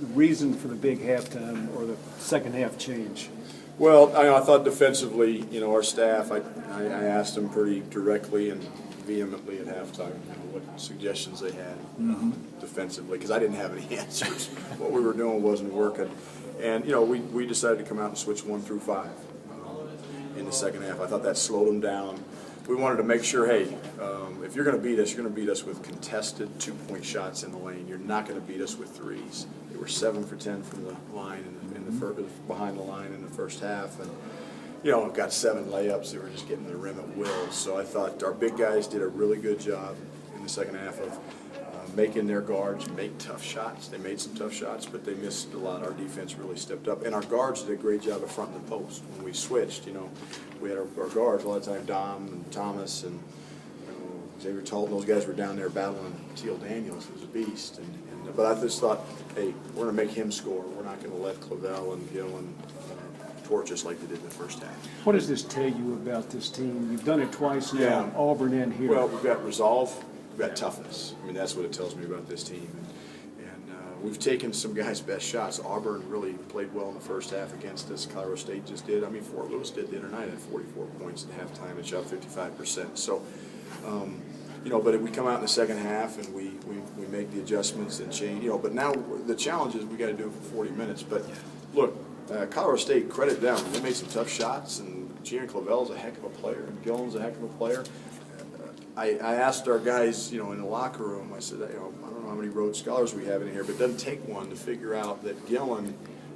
the reason for the big halftime or the second half change? Well, I thought defensively, our staff, I asked them pretty directly and vehemently at halftime what suggestions they had defensively, because I didn't have any answers. What we were doing wasn't working. And, we decided to come out and switch 1 through 5 in the second half. I thought that slowed them down. We wanted to make sure, hey, if you're going to beat us, you're going to beat us with contested 2-point shots in the lane. You're not going to beat us with threes. They were 7 for 10 from the line behind the line in the first half, and got 7 layups. They were just getting the rim at will. So I thought our big guys did a really good job in the second half of making their guards make tough shots. They made some tough shots, but they missed a lot. Our defense really stepped up, and our guards did a great job at front of the post. When we switched, we had our guards a lot of time. Dom and Thomas and Xavier Tolton, those guys were down there battling Teal Daniels, who's a beast. But I just thought, hey, we're going to make him score. We're not going to let Clavel and Gillen torch us like they did in the first half. What does this tell you about this team? You've done it twice now, Yeah. Auburn and here. Well, we've got resolve, we've got toughness. I mean, that's what it tells me about this team. And we've taken some guys' best shots. Auburn really played well in the first half against us. Colorado State just did. I mean, Fort Lewis did the other night at 44 points at halftime and shot 55%. So, but if we come out in the second half and we make the adjustments and change, but now the challenge is we got to do it for 40 minutes. But look, Colorado State, credit them. They made some tough shots, and Gian Clavel's a heck of a player, and Gillen's a heck of a player. I asked our guys, in the locker room, I said, I don't know how many Rhodes Scholars we have in here, but it doesn't take one to figure out that Gillen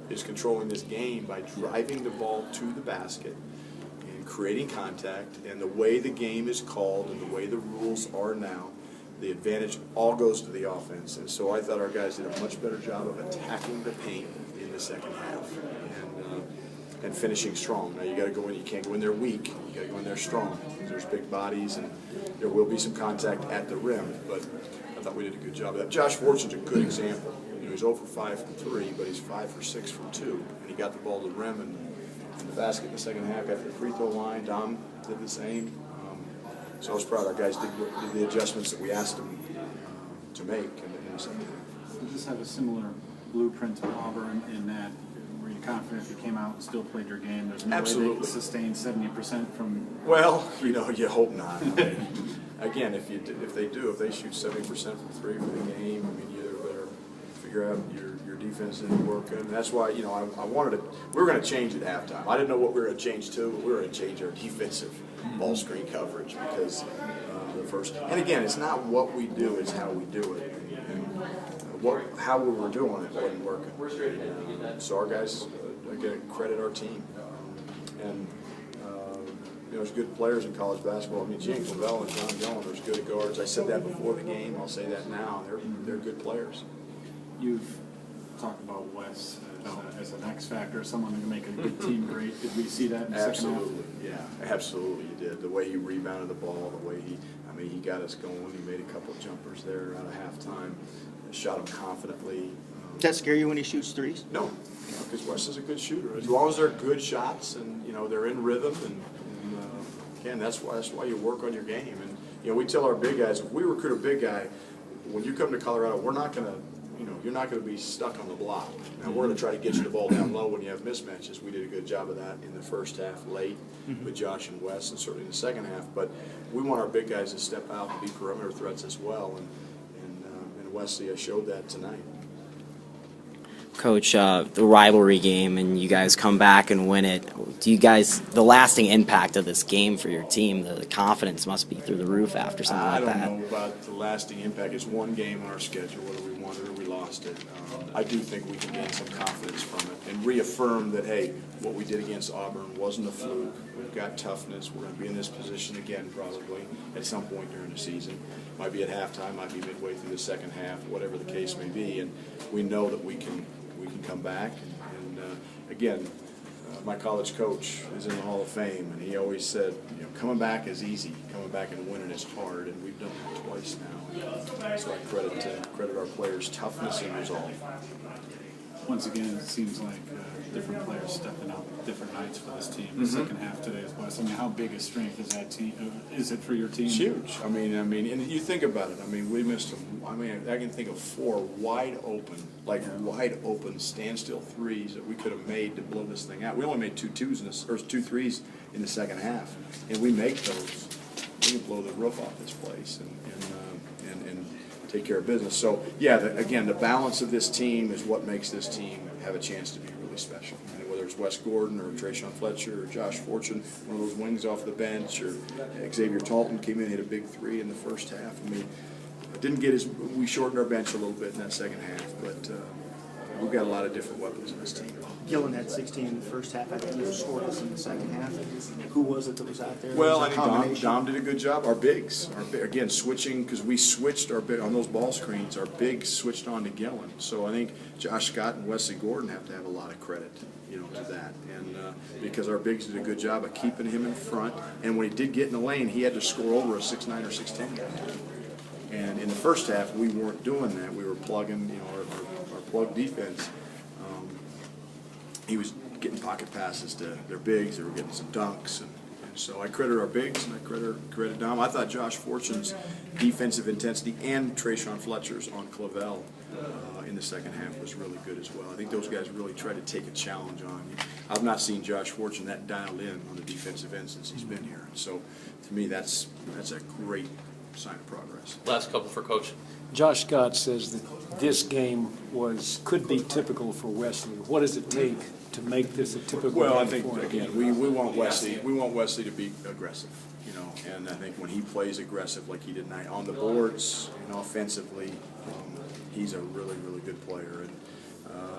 is controlling this game by driving the ball to the basket and creating contact, and the way the game is called and the way the rules are now, the advantage all goes to the offense. And so I thought our guys did a much better job of attacking the paint in the second half and finishing strong. Now you got to go in. You can't go in there weak. You got to go in there strong. There's big bodies, and there will be some contact at the rim. But I thought we did a good job of that. Josh Fortune's a good example. He's 0 for 5 from 3, but he's 5 for 6 from 2, and he got the ball to the rim and the basket in the second half. Got to the free throw line. Dom did the same. So I was proud. Our guys did the adjustments that we asked them to make in the second half. Does this have a similar blueprint to Auburn in that? Were you confident if you came out and still played your game? There's no way they could sustain 70% from. Well, you hope not. I mean, again, if they shoot 70% from 3 for the game, I mean, you better figure out your defense isn't working. That's why I wanted to. We were going to change at halftime. I didn't know what we were going to change to, but we were going to change our defensive ball screen coverage because the first. And again, it's not what we do; it's how we do it. How we were doing it wasn't working. So our guys, again, credit our team. And there's good players in college basketball. I mean, Gian Clavel and John Gillen, there's good guards. I said that before the game. I'll say that now. They're good players. You've talked about Wes as an X factor, someone who can make a good team great. Did we see that in the second half? Absolutely, yeah, absolutely you did. The way he rebounded the ball, the way he got us going. He made a couple of jumpers there out of halftime. Shot him confidently. Does that scare you when he shoots threes? No, because Wes is a good shooter. As long as they're good shots and they're in rhythm, and again, that's why you work on your game. And we tell our big guys, if we recruit a big guy, when you come to Colorado, we're not going to. You're not going to be stuck on the block. Now, we're going to try to get you the ball down low when you have mismatches. We did a good job of that in the first half late with Josh and Wes, and certainly in the second half. But we want our big guys to step out and be perimeter threats as well. And Wesley showed that tonight. Coach, the rivalry game, and you guys come back and win it. Do you guys, the lasting impact of this game for your team, the confidence must be through the roof after something like that? I don't know about the lasting impact. It's one game on our schedule, whether we won it or we lost it. I do think we can gain some confidence from it and reaffirm that, hey, what we did against Auburn wasn't a fluke. We've got toughness. We're going to be in this position again probably at some point during the season. Might be at halftime, might be midway through the second half, whatever the case may be. And we know that we can come back. And again, my college coach is in the Hall of Fame, and he always said, coming back is easy. Coming back and winning is hard, and we've done that twice now. So I credit our players' toughness and resolve. once again, it seems like different players stepping up different nights for this team. The second half today is West. I mean, how big a strength is that team? Is it for your team? It's huge. I mean, and you think about it. I mean, we missed them. I mean, I can think of 4 wide open standstill threes that we could have made to blow this thing out. We only made 2 threes in the second half, and we make those. We can blow the roof off this place and take care of business. So yeah, again, the balance of this team is what makes this team have a chance to be really special. And whether it's Wes Gordon or Trayshawn Fletcher or Josh Fortune, one of those wings off the bench, or Xavier Talton came in and hit a big 3 in the first half. I mean, we shortened our bench a little bit in that second half, but we've got a lot of different weapons in this team. Gillen had 16 in the first half. I think he scored us in the second half. Who was it that was out there? Well, I Was it a think combination? Dom did a good job. Our bigs, again, switching, because we switched on those ball screens, our bigs switched on to Gillen. So I think Josh Scott and Wesley Gordon have to have a lot of credit, to that. And because our bigs did a good job of keeping him in front. And when he did get in the lane, he had to score over a 6'9" or 6'10" guy. And in the first half, we weren't doing that. We were plugging, our plug defense. He was getting pocket passes to their bigs. They were getting some dunks. And so I credit our bigs, and I credit Dom. I thought Josh Fortune's defensive intensity and Trayshawn Fletcher's on Clavel in the second half was really good as well. I think those guys really tried to take a challenge on. I've not seen Josh Fortune that dialed in on the defensive end since he's been here. So to me, that's a great sign of progress. Last couple for Coach. Josh Scott says that this game could be typical for Wesley. What does it take to make this a typical Well, I game think for him? again we want Wesley. We want Wesley to be aggressive, and I think when he plays aggressive like he did tonight on the boards and offensively, he's a really good player. And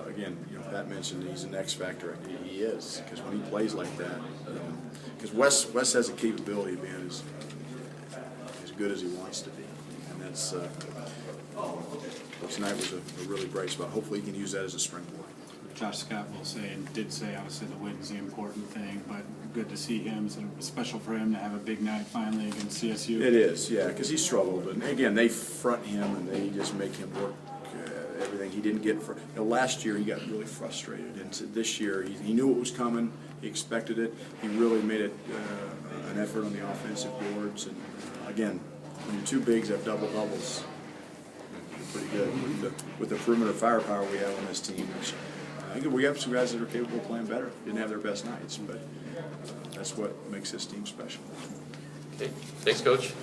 again, Pat mentioned he's an X factor. He is, because when he plays like that, because Wes has a capability of being as good as he wants to be, and that's tonight was a really bright spot. Hopefully, he can use that as a springboard. Josh Scott will say, and did say, obviously the win's the important thing, but good to see him. So it's special for him to have a big night finally against CSU. It is, yeah, because he struggled, and again, they front him and they just make him work everything he didn't get. Last year he got really frustrated, and this year he knew it was coming. He expected it. He really made it an effort on the offensive boards, and again, when your 2 bigs have double doubles, pretty good with the perimeter firepower we have on this team. Which, I think we have some guys that are capable of playing better. Didn't have their best nights, but that's what makes this team special. Okay. Thanks, Coach.